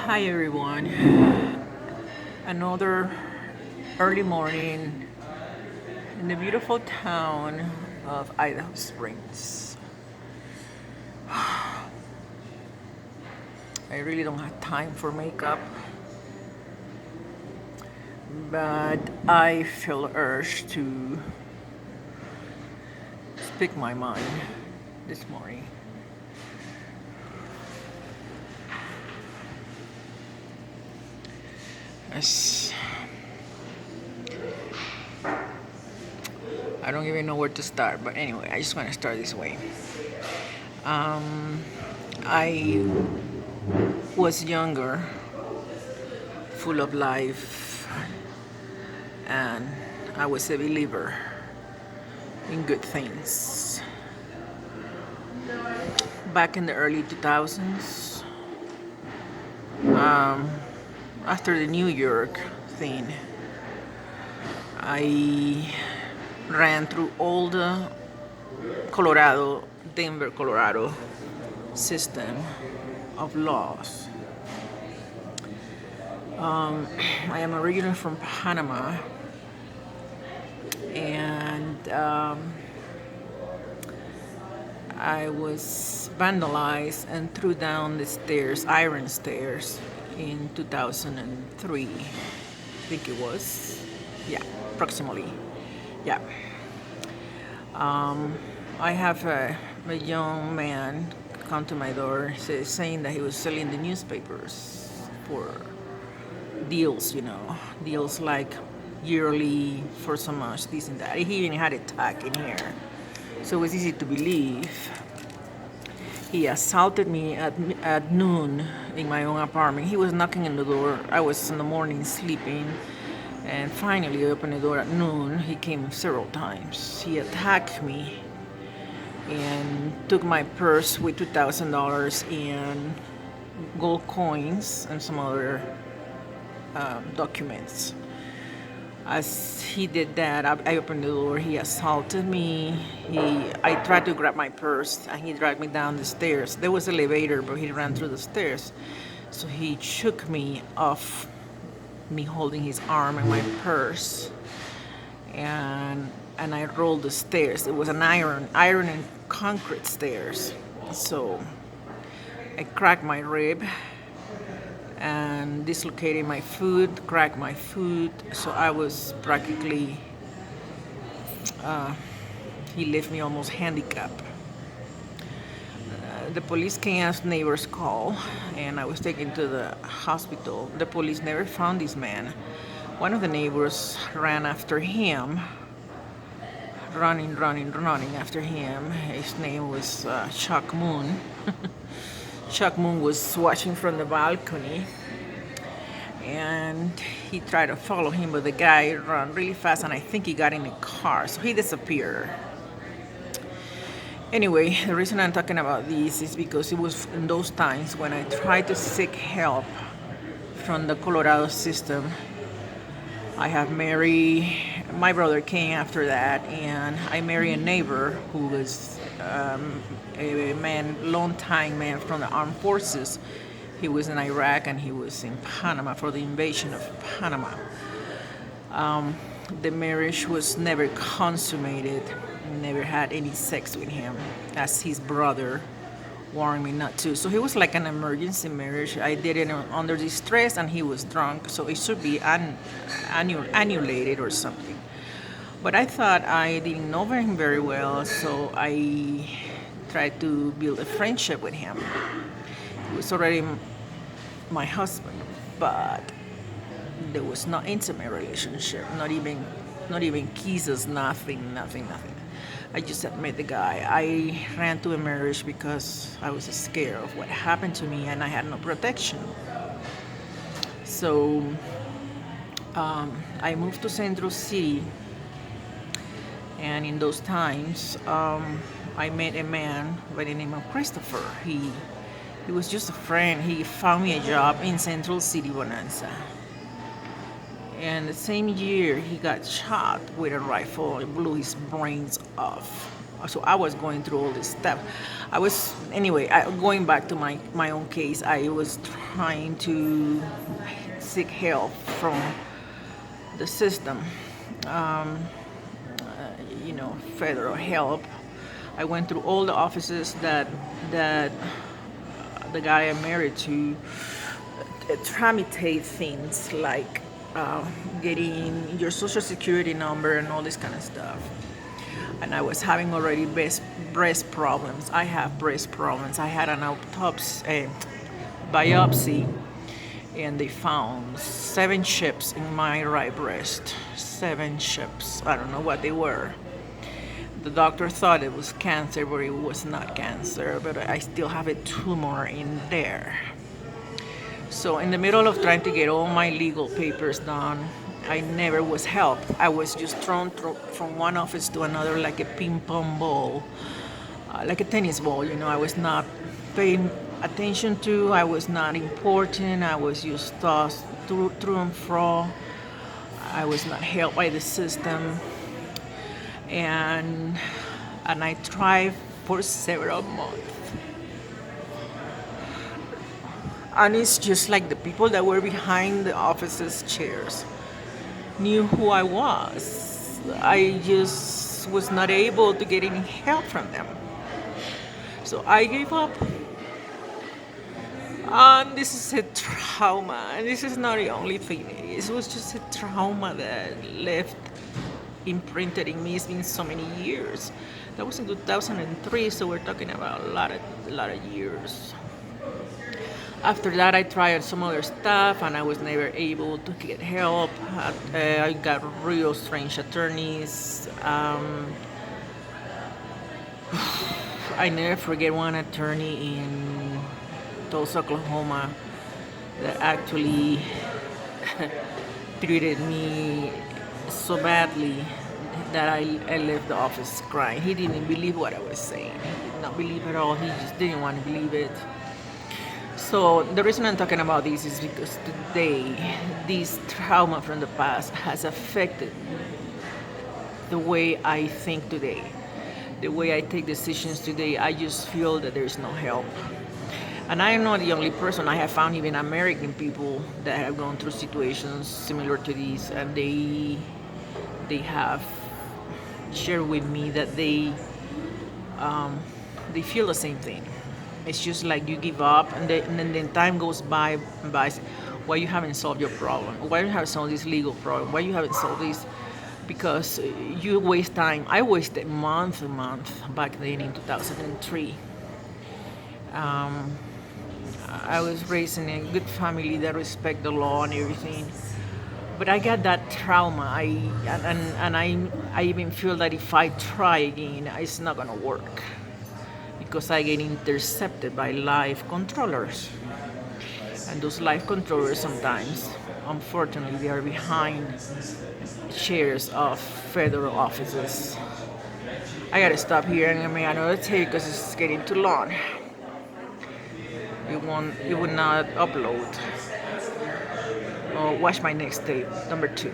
Hi everyone. Another early morning in the beautiful town of Idaho Springs. I really don't have time for makeup, but I feel urged to speak my mind this morning. As I don't even know where to start, but anyway, I just want to start this way. I was younger, full of life, and I was a believer in good things. Back in the early 2000s, after the New York thing, I ran through all the Colorado, Denver, Colorado system of laws. I am originally from Panama, and I was vandalized and threw down the stairs, iron stairs, in 2003. I think it was. Yeah, approximately. Yeah. I have a young man come to my door saying that he was selling the newspapers for deals like yearly for so much, this and that. He even had a tag in here. So it was easy to believe. He assaulted me at noon in my own apartment. He was knocking on the door. I was in the morning sleeping. And finally, I opened the door at noon. He came several times. He attacked me and took my purse with $2,000 in gold coins and some other documents. As he did that, I opened the door. He assaulted me. I tried to grab my purse, and he dragged me down the stairs. There was an elevator, but he ran through the stairs. So he shook me off, me holding his arm and my purse, and I rolled the stairs. It was an iron and concrete stairs. So I cracked my rib and dislocated my foot, cracked my foot. So I was practically, he left me almost handicapped. The police came as neighbors call, and I was taken to the hospital. The police never found this man. One of the neighbors ran after him, running after him. His name was Chuck Moon. Chuck Moon was watching from the balcony, and he tried to follow him, but the guy ran really fast, and I think he got in a car, so he disappeared. Anyway, the reason I'm talking about this is because it was in those times when I tried to seek help from the Colorado system. I have married, my brother came after that, and I married a neighbor who was a man, long-time man from the armed forces. He was in Iraq and he was in Panama for the invasion of Panama. The marriage was never consummated, never had any sex with him, as his brother warned me not to. So he was like an emergency marriage. I did it under distress, and he was drunk, so it should be annulated or something. But I thought I didn't know him very well, so I tried to build a friendship with him. He was already my husband, but there was no intimate relationship, not even kisses, nothing. I just had met the guy. I ran to a marriage because I was scared of what happened to me, and I had no protection. So I moved to Central City, and in those times, I met a man by the name of Christopher. He was just a friend. He found me a job in Central City, Bonanza. And the same year, he got shot with a rifle. It blew his brains off. So I was going through all this stuff. I was anyway. Going back to my own case, I was trying to seek help from the system. Um, Federal help. I went through all the offices that the guy I'm married to tramitate things like getting your social security number and all this kind of stuff. And I was having already breast problems. I have breast problems. I had an biopsy, and they found 7 chips in my right breast. 7 chips. I don't know what they were. The doctor thought it was cancer, but it was not cancer. But I still have a tumor in there. So in the middle of trying to get all my legal papers done, I never was helped. I was just thrown from one office to another like a ping pong ball, like a tennis ball. I was not paying attention to. I was not important. I was just tossed through and fro. I was not helped by the system, and I tried for several months. And it's just like the people that were behind the office's chairs knew who I was. I just was not able to get any help from them. So I gave up. And this is a trauma. And this is not the only thing. It was just a trauma that left imprinted in me. It's been so many years. That was in 2003, so we're talking about a lot of years. After that, I tried some other stuff, and I was never able to get help. I got real strange attorneys. I never forget one attorney in Tulsa, Oklahoma, that actually treated me so badly that I left the office crying. He didn't believe what I was saying. He did not believe at all. He just didn't want to believe it. So the reason I'm talking about this is because today, this trauma from the past has affected the way I think today, the way I take decisions today. I just feel that there's no help. And I am not the only person. I have found even American people that have gone through situations similar to these, and they have shared with me that they feel the same thing. It's just like you give up, and then time goes by. Why you haven't solved your problem? Why you haven't solved this legal problem? Why you haven't solved this? Because you waste time. I wasted a month back then in 2003. I was raised in a good family that respect the law and everything, but I got that trauma. I even feel that if I try again, it's not gonna work, because I get intercepted by life controllers. And those life controllers sometimes, unfortunately, they are behind chairs of federal offices. I gotta stop here and make another tape because it's getting too long. It would not upload. Watch my next tape, number 2.